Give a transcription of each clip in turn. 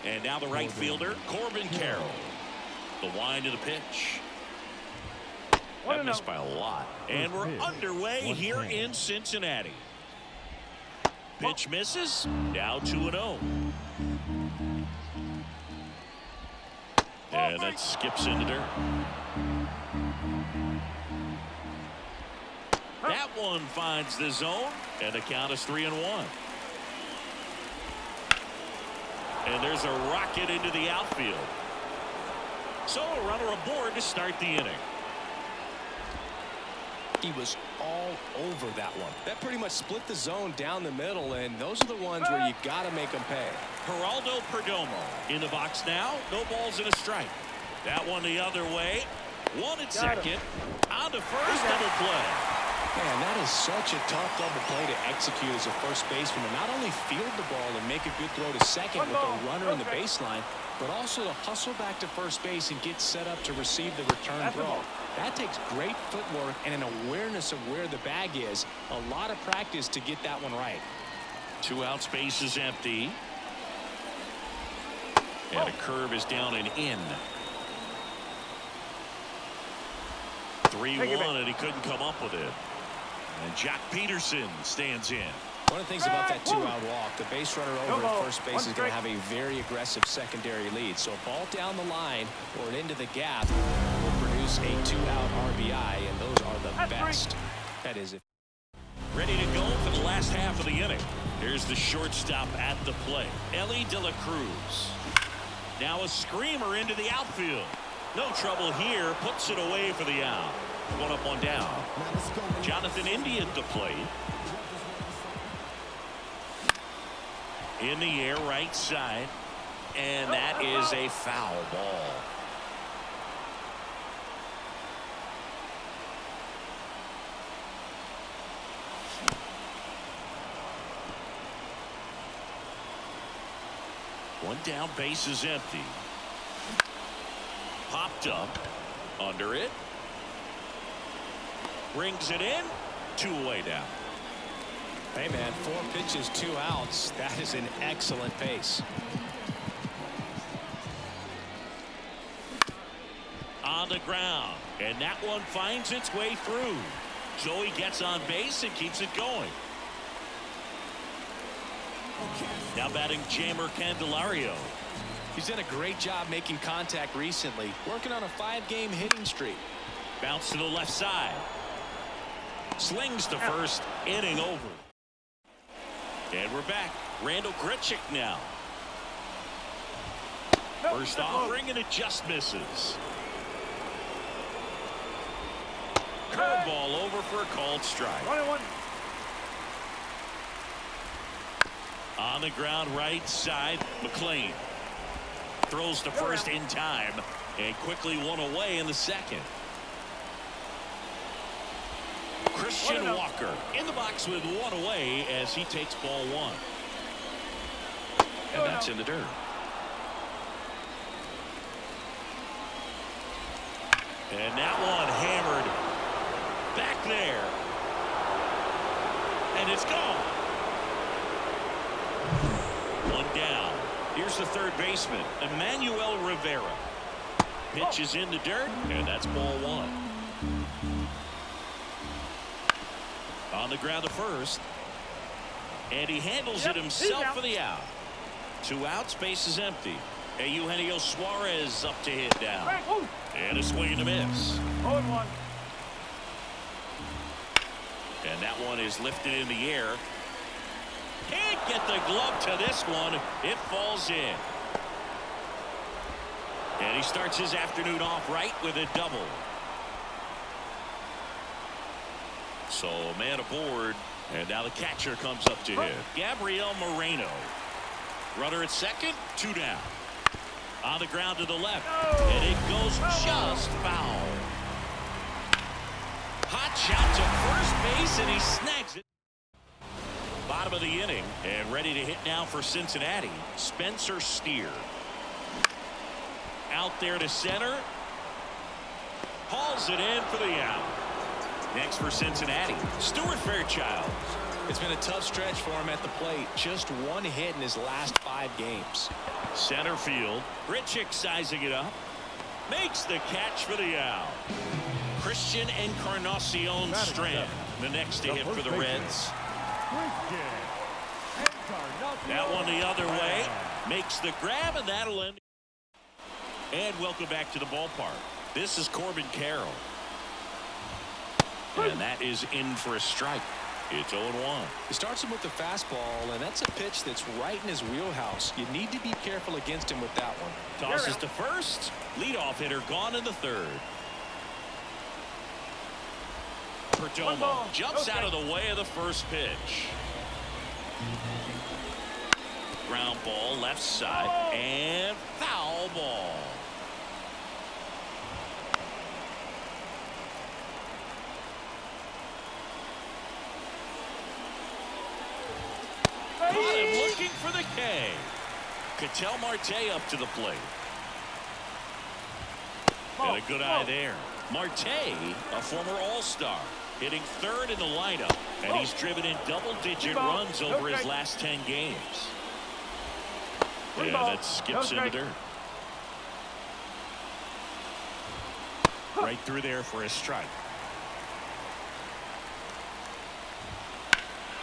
And now the right fielder, Corbin Carroll. The wind of the pitch. That missed by a lot. And we're underway here in Cincinnati. Pitch misses. Now 2-0. And that skips into dirt. That one finds the zone, and the count is 3-1. And there's a rocket into the outfield. So a runner aboard to start the inning. He was all over that one. That pretty much split the zone down the middle, and those are the ones where you got to make them pay. Geraldo Perdomo in the box now. No balls and a strike. That one the other way. One at second. On to first, double play. Man, that is such a tough double play to execute as a first baseman. To not only field the ball and make a good throw to second with a runner in the baseline, but also to hustle back to first base and get set up to receive the return throw. That takes great footwork and an awareness of where the bag is. A lot of practice to get that one right. 2 out, space is empty. And a curve is down and in. 3-1, and he couldn't come up with it. And Jack Peterson stands in. One of the things about that 2-out walk, the base runner over at first base is going to have a very aggressive secondary lead. So a ball down the line or into the gap will produce a 2-out RBI, and those are the best. That is it. Ready to go for the last half of the inning. Here's the shortstop at the plate, Ellie De La Cruz. Now a screamer into the outfield. No trouble here. Puts it away for the out. 1 up, 1 down. Jonathan India at the plate. In the air, right side. And that is a foul ball. One down, base is empty. Popped up. Under it. Brings it in. 2 away down. Hey, man, 4 pitches, 2 outs. That is an excellent pace. On the ground. And that one finds its way through. So he gets on base and keeps it going. Now batting Jeimer Candelario. He's done a great job making contact recently. Working on a 5-game hitting streak. Bounce to the left side. Slings to first. Inning over. And we're back. Randall Grichuk now. First offering, and it just misses. Curveball over for a called strike. 21. On the ground, right side, McLean. Throws to first in time, and quickly 1 away in the second. Christian Walker in the box with 1 away as he takes ball 1. And that's in the dirt. And that one hammered back there. And it's gone. 1 down. Here's the third baseman, Emmanuel Rivera. Pitch is in the dirt, and that's ball 1. On the ground to first. And he handles it himself for the out. 2 outs, base is empty. And Eugenio Suarez up to hit down. And a swing and a miss. 0-1. And that one is lifted in the air. Can't get the glove to this one. It falls in. And he starts his afternoon off right with a double. So a man aboard. And now the catcher comes up to hit. Gabriel Moreno. Runner at second. 2 down. On the ground to the left. And it goes just foul. Hot shot to first base, and he snags it. Bottom of the inning, and ready to hit now for Cincinnati, Spencer Steer. Out there to center. Hauls it in for the out. Next for Cincinnati, Stuart Fairchild. It's been a tough stretch for him at the plate. Just one hit in his last 5 games. Center field. Grichuk sizing it up. Makes the catch for the out. Christian Encarnacion Strand, the next to hit for the Reds. That one the other way. Makes the grab, and that'll end. And welcome back to the ballpark. This is Corbin Carroll. And that is in for a strike. It's 0-1. He starts him with the fastball, and that's a pitch that's right in his wheelhouse. You need to be careful against him with that one. Tosses to first. Leadoff hitter gone in the third. Perdomo jumps out of the way of the first pitch. Ground ball left side and foul ball. Caught him looking for the K. Ketel Marte up to the plate. And a good eye there. Marte, a former All-Star, hitting third in the lineup, and he's driven in double-digit runs over his last 10 games. And that skips in the dirt. Right through there for a strike.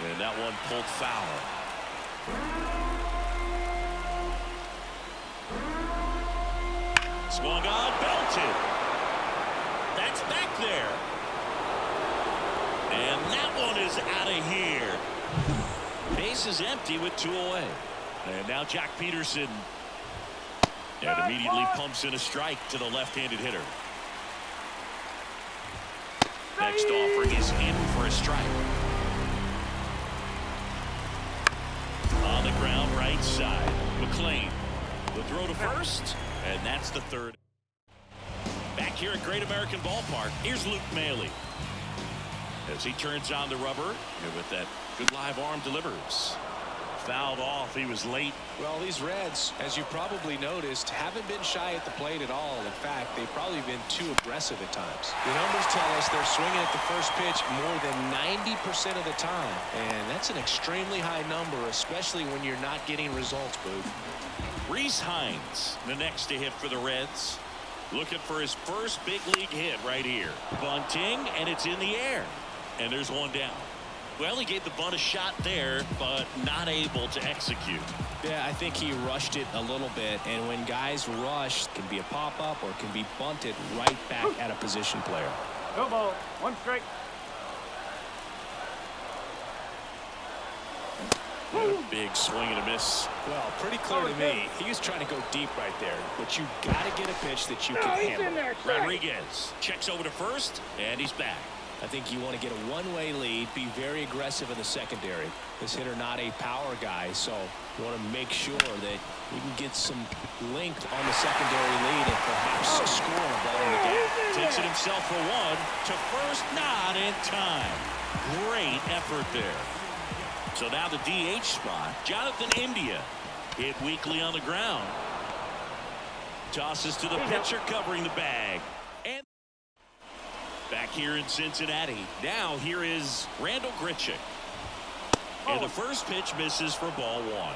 And that one pulled foul. Swung on, belted. That's back there. And that one is out of here. Base is empty with 2 away. And now Jack Peterson. And immediately pumps in a strike to the left-handed hitter. Next offering is in for a strike. On the ground, right side. McLean. The throw to first, and that's the third. Back here at Great American Ballpark, here's Luke Maile. As he turns on the rubber, and with that good live arm delivers. Fouled off. He was late. Well, these Reds, as you probably noticed, haven't been shy at the plate at all. In fact, they've probably been too aggressive at times. The numbers tell us they're swinging at the first pitch more than 90% of the time. And that's an extremely high number, especially when you're not getting results, Boog. Rhys Hines, the next to hit for the Reds. Looking for his first big league hit right here. Bunting, and it's in the air. And there's one down. Well, he gave the bunt a shot there, but not able to execute. Yeah, I think he rushed it a little bit, and when guys rush, it can be a pop-up or it can be bunted right back at a position player. Go ball, 1 strike. A big swing and a miss. Well, pretty clear to me, he was trying to go deep right there, but you got to get a pitch that you can handle. Rodriguez checks over to first, and he's back. I think you want to get a one-way lead, be very aggressive in the secondary. This hitter not a power guy, so you want to make sure that you can get some length on the secondary lead and perhaps score a ball in the gap. Takes it himself for one to first, not in time. Great effort there. So now the DH spot, Jonathan India hit weakly on the ground. Tosses to the pitcher covering the bag. And back here in Cincinnati, now here is Randall Grichuk. And the first pitch misses for ball 1.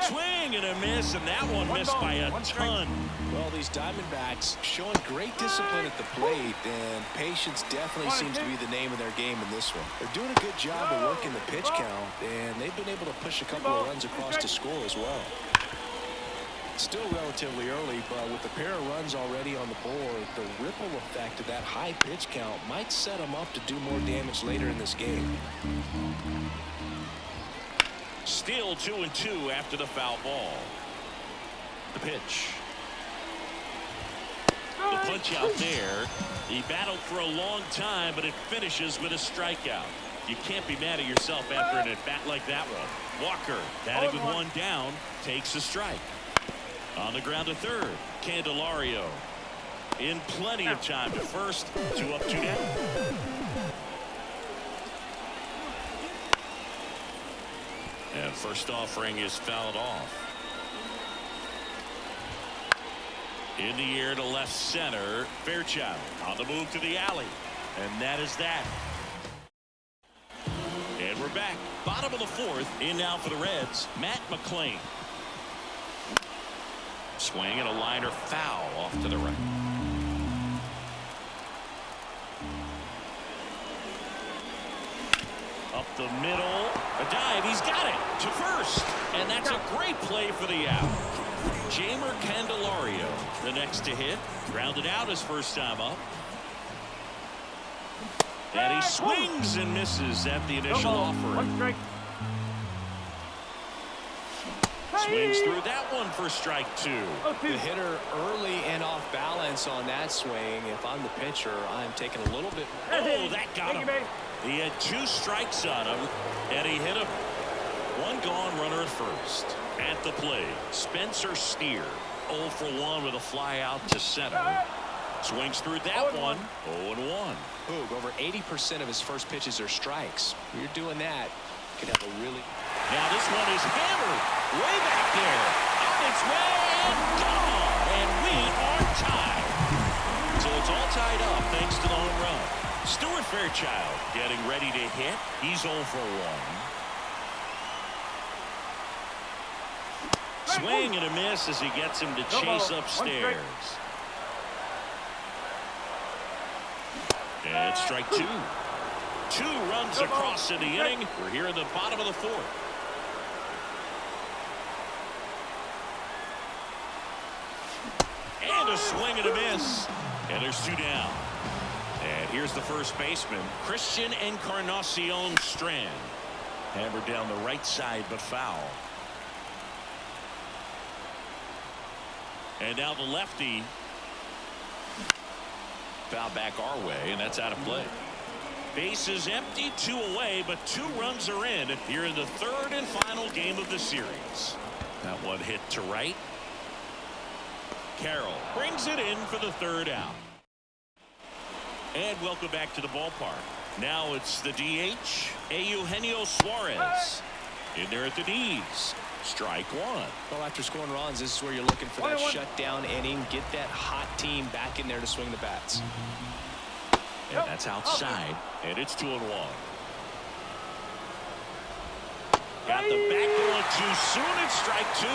Swing and a miss, and that one missed by a ton. Well, these Diamondbacks showing great discipline at the plate, and patience definitely seems to be the name of their game in this one. They're doing a good job of working the pitch count, and they've been able to push a couple of runs across to score as well. Still relatively early, but with the pair of runs already on the board, the ripple effect of that high pitch count might set them up to do more damage later in this game. Still 2-2 after the foul ball. The pitch. The punch out there. He battled for a long time, but it finishes with a strikeout. You can't be mad at yourself after an at-bat like that one. Walker, batting with one down, takes a strike. On the ground to third, Candelario. In plenty of time to first, 2 up, 2 down. And first offering is fouled off. In the air to left center, Fairchild on the move to the alley. And that is that. We're back. Bottom of the fourth. In now for the Reds, Matt McClain. Swing and a liner foul off to the right. Up the middle. A dive. He's got it to first. And that's a great play for the out. Jamer Candelario, the next to hit. Grounded out his first time up. And he swings and misses at the initial offering. One strike. Swings through that one for strike two. The hitter early and off balance on that swing. If I'm the pitcher, I'm taking a little bit. Oh, that got him. He had 2 strikes on him, and he hit him. 1 gone, runner at first. At the plate, Spencer Steer, 0 for 1 with a fly out to center. Swings through that one, 0-1. Boog, over 80% of his first pitches are strikes. You're doing that, could have a really. Now this one is hammered way back there. On its way and gone. And we are tied. So it's all tied up thanks to the home run. Stuart Fairchild getting ready to hit. He's 0 for 1. Swing and a miss as he gets him to chase upstairs. And strike 2. 2 runs across in the inning. We're here in the bottom of the fourth. And a swing and a miss. And there's 2 down. And here's the first baseman, Christian Encarnacion Strand. Hammered down the right side, but foul. And now the lefty. Foul back our way, and that's out of play. Base is empty, 2 away, but 2 runs are in here in the 3rd and final game of the series. That one hit to right. Carroll brings it in for the 3rd out. And welcome back to the ballpark. Now it's the DH, Eugenio Suarez. In there at the knees. Strike 1. Well, after scoring runs, this is where you're looking for that shutdown inning. Get that hot team back in there to swing the bats. And that's outside. And it's 2-1. Got the back one too soon. It's strike 2.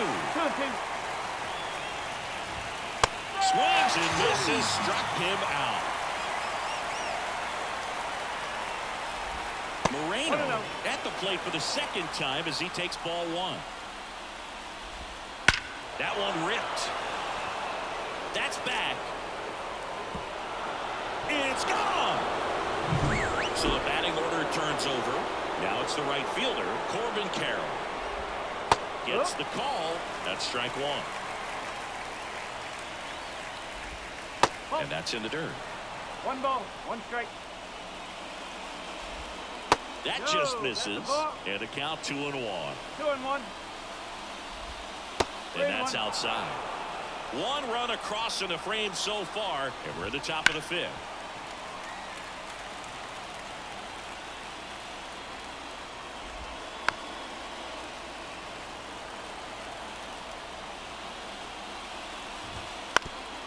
Swings and misses. Struck him out. Moreno at the plate for the 2nd time as he takes ball 1. That one ripped. That's back. It's gone. So the batting order turns over. Now it's the right fielder, Corbin Carroll. Gets the call. That's strike 1. And that's in the dirt. 1 ball, 1 strike. That just misses. And a count 2-1. 2-1. And that's outside. 1 run across in the frame so far, and we're at the top of the 5th.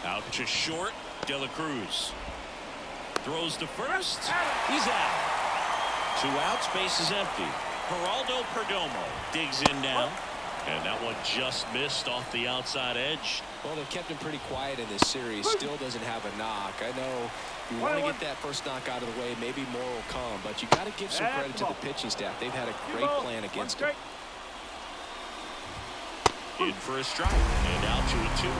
Out to short, De La Cruz. Throws to first. He's out. 2 outs, base is empty. Geraldo Perdomo digs in now. And that one just missed off the outside edge. Well, they've kept him pretty quiet in this series. Still doesn't have a knock. I know you want to get that first knock out of the way. Maybe more will come. But you got to give some credit to the pitching staff. They've had a great plan against him. In for a strike. And out to a 2.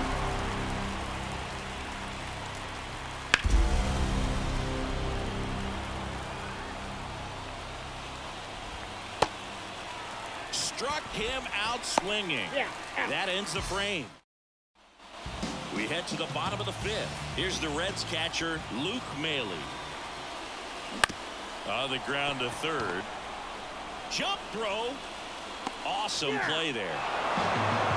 Struck him out swinging. That ends the frame. We head to the bottom of the 5th. Here's the Reds catcher, Luke Maile. On the ground to 3rd. Jump throw. Awesome play there.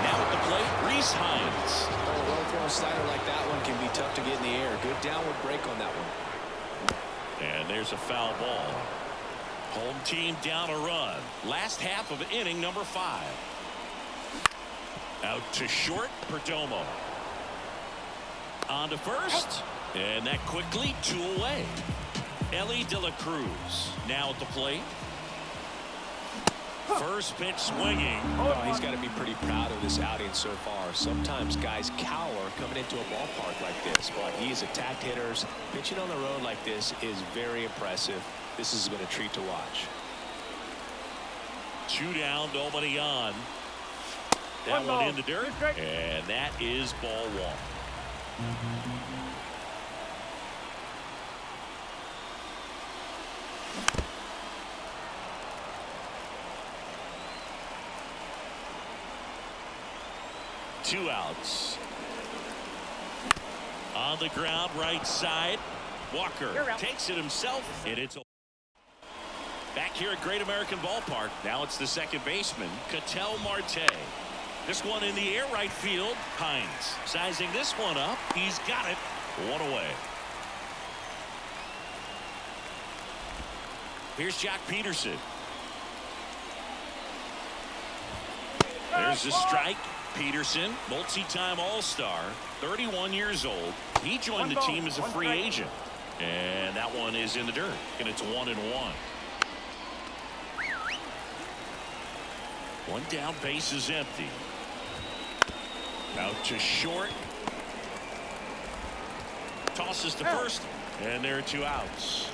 Now at the plate, Rhys Hines. A well-thrown slider like that one can be tough to get in the air. Good downward break on that one. And there's a foul ball. Home team down a run. Last half of inning number 5. Out to short, Perdomo. On to first. And that quickly 2 away. Ellie De La Cruz now at the plate. First pitch swinging. Oh, he's got to be pretty proud of this outing so far. Sometimes guys cower coming into a ballpark like this, but he's attacked hitters. Pitching on the road like this is very impressive. This has been a treat to watch. 2 down, nobody on. That one in the dirt, and that is ball 1. Two outs. On the ground, right side. Walker takes it himself, and it's back here at Great American Ballpark. Now it's the second baseman, Ketel Marte. This one in the air, right field. Hines sizing this one up. He's got it. 1 away. Here's Jack Peterson. There's a strike. Peterson, multi-time All-Star, 31 years old. He joined the team as a free agent. And that one is in the dirt. And it's 1-1. One down, base is empty. Out to short. Tosses to first. And there are 2 outs.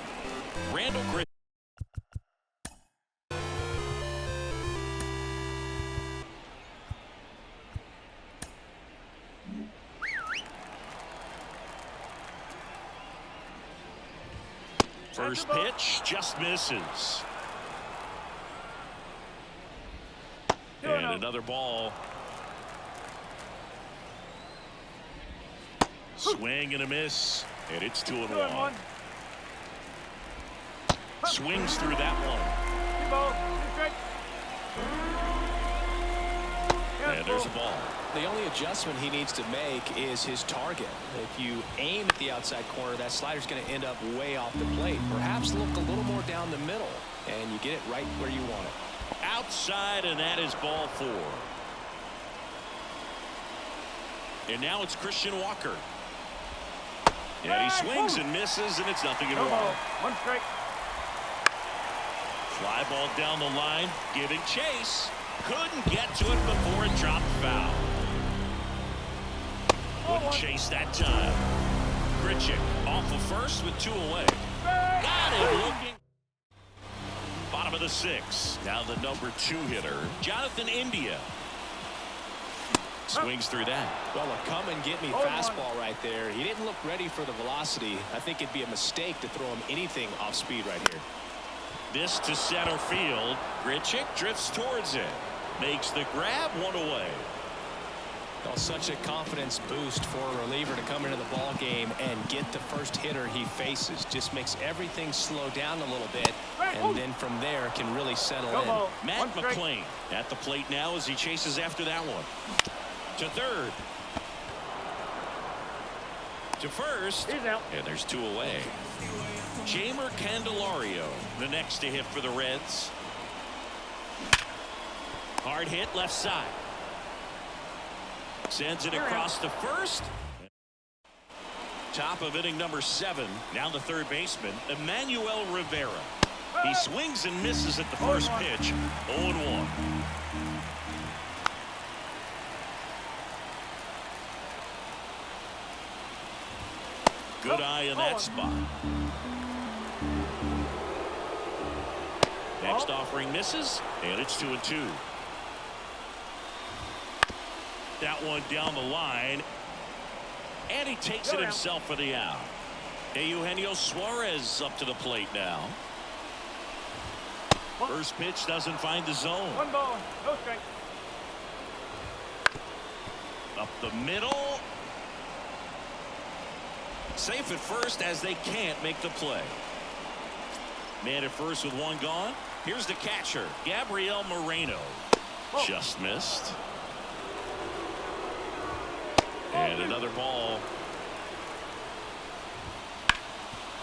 Randall Grit. First pitch just misses. And another ball. Swing and a miss. And it's 2-1. Swings through that one. And there's a ball. The only adjustment he needs to make is his target. If you aim at the outside corner, that slider's going to end up way off the plate. Perhaps look a little more down the middle, and you get it right where you want it. Outside, and that is ball 4. And now it's Christian Walker. And he swings and misses, and it's 0-1. 1 strike. Fly ball down the line, giving chase. Couldn't get to it before it dropped foul. Wouldn't chase that time. Grichuk off of first with 2 away. Got it looking. Bottom of the 6th. Now the number 2 hitter, Jonathan India. Swings through that. Well, a come-and-get-me fastball right there. He didn't look ready for the velocity. I think it'd be a mistake to throw him anything off speed right here. This to center field. Grichuk drifts towards it. Makes the grab, 1 away. Well, such a confidence boost for a reliever to come into the ball game and get the first hitter he faces. Just makes everything slow down a little bit, and then from there can really settle in. Matt McClain at the plate now as he chases after that one. To third. To first. And there's 2 away. Jamer Candelario, the next to hit for the Reds. Hard hit left side. Sends it across to first. Top of inning number 7. Now the third baseman, Emmanuel Rivera. He swings and misses at the first pitch. 0-1. Good eye in that spot. Next offering misses, and it's 2-2. That one down the line, and he takes it himself for the out. Eugenio Suarez up to the plate now. First pitch doesn't find the zone. 1 ball, no strike. Up the middle. Safe at first as they can't make the play. Man at first with 1 gone. Here's the catcher, Gabriel Moreno. Just missed. And another ball.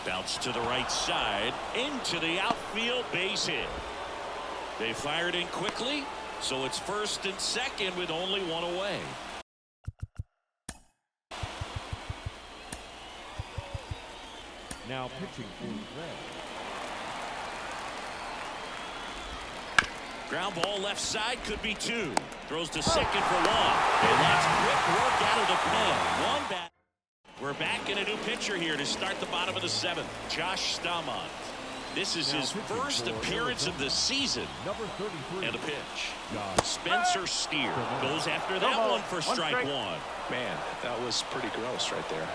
Bounce to the right side. Into the outfield, base hit. They fired in quickly, so it's first and second with only 1 away. Now pitching for the Reds. Ground ball left side, could be two. Throws to second for one. And that's quick work out of the pen. One back. We're back in a new pitcher here to start the bottom of the seventh. Josh Staumont. This is his first appearance of the season. And a pitch. Spencer Steer goes after that one for strike one. Man, that was pretty gross right there.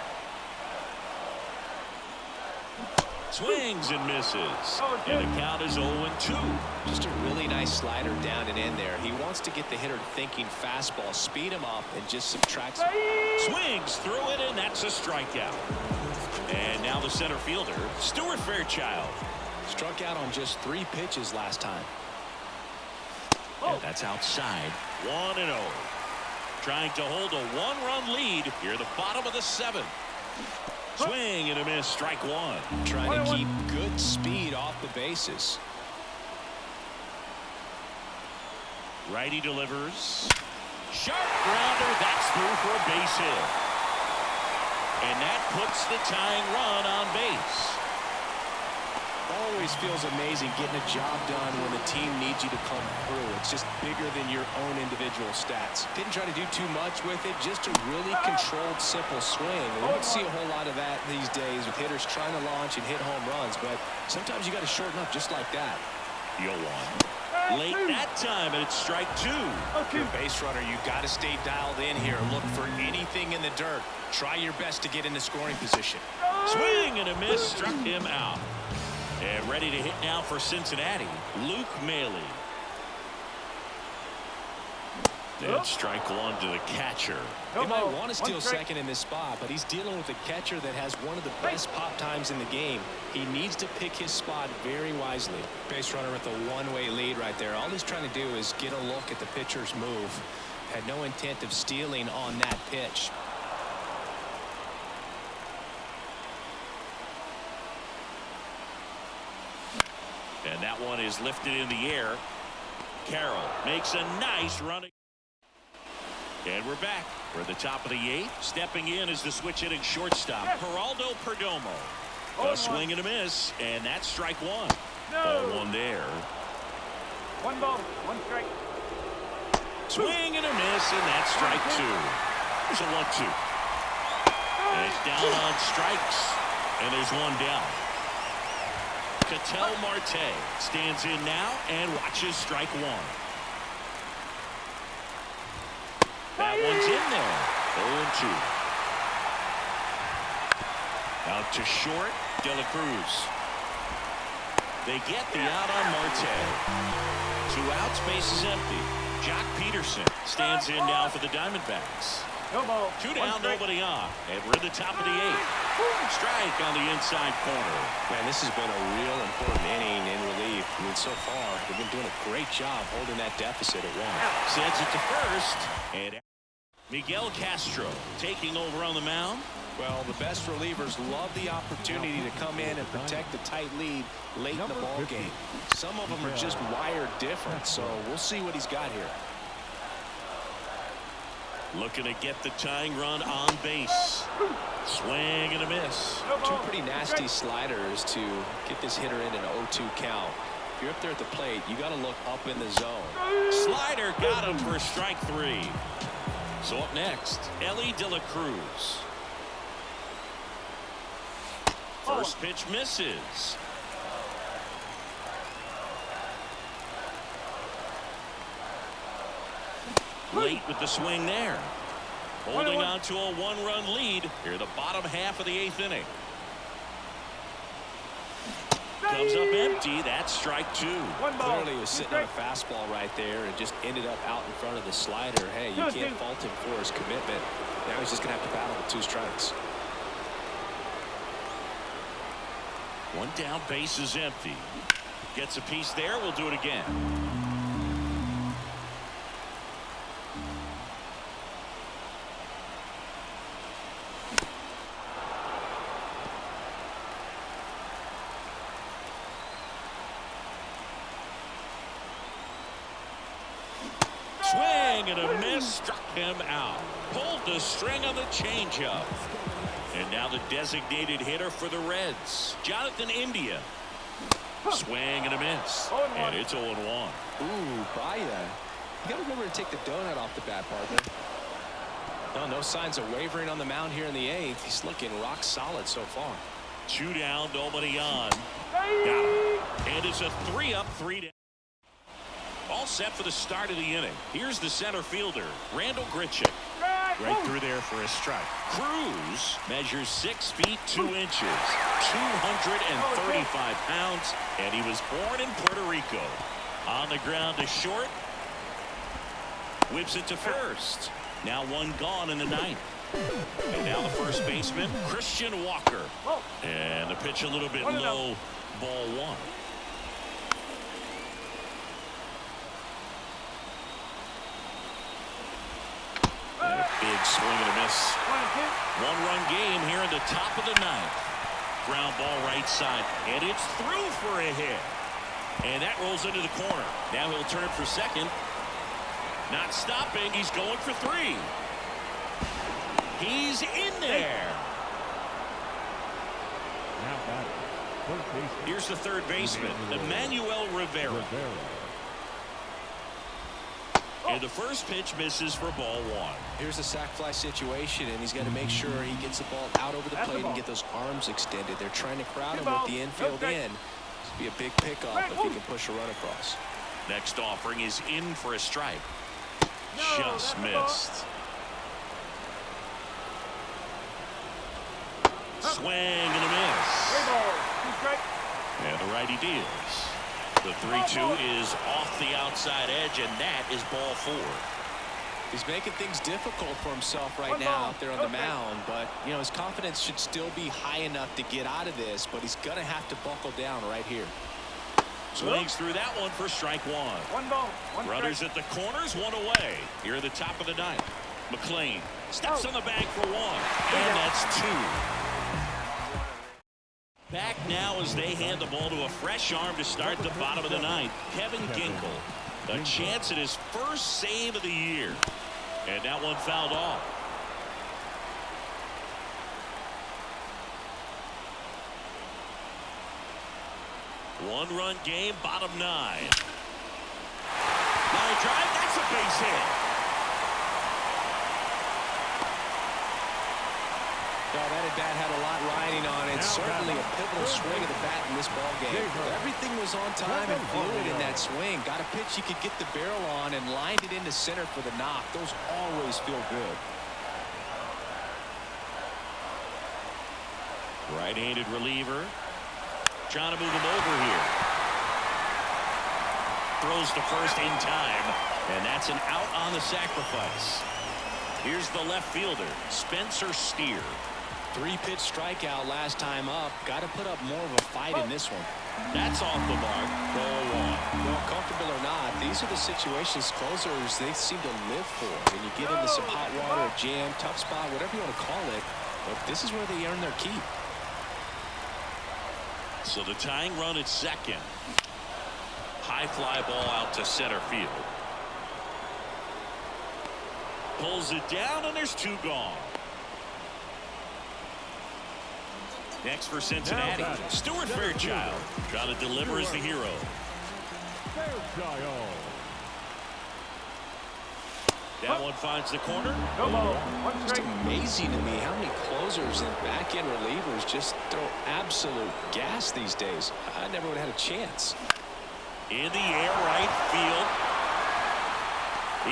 Swings and misses. And the count is 0-2. Just a really nice slider down and in there. He wants to get the hitter thinking fastball, speed him up, and just subtract. Swings through it, and that's a strikeout. And now the center fielder, Stuart Fairchild. Struck out on just 3 pitches last time. And that's outside. 1-0. Trying to hold a 1-run lead here at the bottom of the seventh. Swing and a miss, strike one. Trying to keep good speed off the bases. Righty delivers. Sharp grounder, that's through for a base hit. And that puts the tying run on base. Always feels amazing getting a job done when the team needs you to come through. It's just bigger than your own individual stats. Didn't try to do too much with it, just a really controlled, simple swing. We don't see a whole lot of that these days with hitters trying to launch and hit home runs, but sometimes you got to shorten up just like that. 0-1. Late that time, and it's strike two. You're a base runner, you got to stay dialed in here. Look for anything in the dirt. Try your best to get in the scoring position. Swing and a miss, struck him out. And ready to hit now for Cincinnati, Luke Maile. And strike one to the catcher. He might want to steal second in this spot, but he's dealing with a catcher that has one of the best pop times in the game. He needs to pick his spot very wisely. Base runner with a one-way lead right there. All he's trying to do is get a look at the pitcher's move. Had no intent of stealing on that pitch. And that one is lifted in the air. Carroll makes a nice run. And we're back. We're at the top of the eighth. Stepping in is the switch hitting shortstop, Geraldo Perdomo. A swing and a miss, and that's strike one. Ball one there. 1 ball, 1 strike. Swing and a miss, and that's strike two. There's a 1-2. And it's down on strikes, and there's one down. Ketel Marte stands in now and watches strike one. That one's in there. 0-2. Out to short, De La Cruz. They get the out on Marte. 2 outs, base is empty. Jock Peterson stands in now for the Diamondbacks. 2 down, nobody on. And we're at the top of the eighth. Strike on the inside corner. Man, this has been a real important inning in relief. I mean, so far, they've been doing a great job holding that deficit at 1. Sends it to first. And Miguel Castro taking over on the mound. Well, the best relievers love the opportunity to come in and protect the tight lead late in the ball game. Some of them are just wired different, so we'll see what he's got here. Looking to get the tying run on base. Swing and a miss. 2 pretty nasty sliders to get this hitter in an 0-2 count. If you're up there at the plate, you got to look up in the zone. Slider got him for strike 3. So up next, Elly De La Cruz. First pitch misses. Late with the swing there. Holding on to a 1-run lead here the bottom half of the 8th inning. Comes up empty. That's strike 2. Clearly he was sitting on a fastball right there and just ended up out in front of the slider. Hey, you can't fault him for his commitment. Now he's just going to have to battle with 2 strikes. 1 down, base is empty. Gets a piece there. We'll do it again. Swing and a miss, struck him out. Pulled the string on the changeup. And now the designated hitter for the Reds, Jonathan India. Swing and a miss. And it's 0-1. Ooh, Baya. You got to remember to take the donut off the bat, partner. No signs of wavering on the mound here in the 8th. He's looking rock solid so far. 2 down, nobody on. Got him. And it's a 3-up, 3 down. All set for the start of the inning. Here's the center fielder, Randall Grichuk. Right through there for a strike. Cruz measures 6 feet 2 inches, 235 pounds, and he was born in Puerto Rico. On the ground to short. Whips it to first. Now 1 gone in the 9th. And now the first baseman, Christian Walker. And the pitch a little bit low, ball 1. And a big swing and a miss. 1-run game here in the top of the 9th. Ground ball right side, and it's through for a hit. And that rolls into the corner. Now he'll turn for second. Not stopping. He's going for 3. He's in there. Here's the third baseman, Emmanuel Rivera. And the first pitch misses for ball 1. Here's a sac fly situation, and he's got to make sure he gets the ball out over the plate and get those arms extended. They're trying to crowd him with the infield in. This will be a big pickoff if he can push a run across. Next offering is in for a strike. Just missed. Swing and a miss. And the righty deals. The 3-2 is off the outside edge, and that is ball 4. He's making things difficult for himself right now out there on the mound, but you know his confidence should still be high enough to get out of this, but he's gonna have to buckle down right here. Swings through that one for strike 1. 1 ball, 1 Runners at the corners, 1 away. Here at the top of the 9th. McLean steps on the bag for 1, and that's 2. Back now as they hand the ball to a fresh arm to start the bottom of the 9th. Kevin Ginkel. A chance at his first save of the year. And that one fouled off. One-run game, bottom 9. Line drive, that's a base hit. Well, that at bat had a lot riding on it. Certainly a pivotal swing of the bat in this ball game. Everything was on time and fluid in that swing. Got a pitch he could get the barrel on and lined it into center for the knock. Those always feel good. Right-handed reliever. Trying to move him over here. Throws to first in time, and that's an out on the sacrifice. Here's the left fielder, Spencer Steer. 3-pitch strikeout last time up. Got to put up more of a fight in this one. That's off the mark. Ball 1. Well, comfortable or not, these are the situations closers they seem to live for. When you get into some hot water, a jam, tough spot, whatever you want to call it, but this is where they earn their keep. So the tying run at second. High fly ball out to center field. Pulls it down, and there's 2 gone. Next for Cincinnati, Stuart Fairchild. Trying to deliver as the hero. That one finds the corner. It's amazing to me how many closers and back-end relievers just throw absolute gas these days. I never would have had a chance. In the air, right field.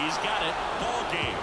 He's got it. Ball game.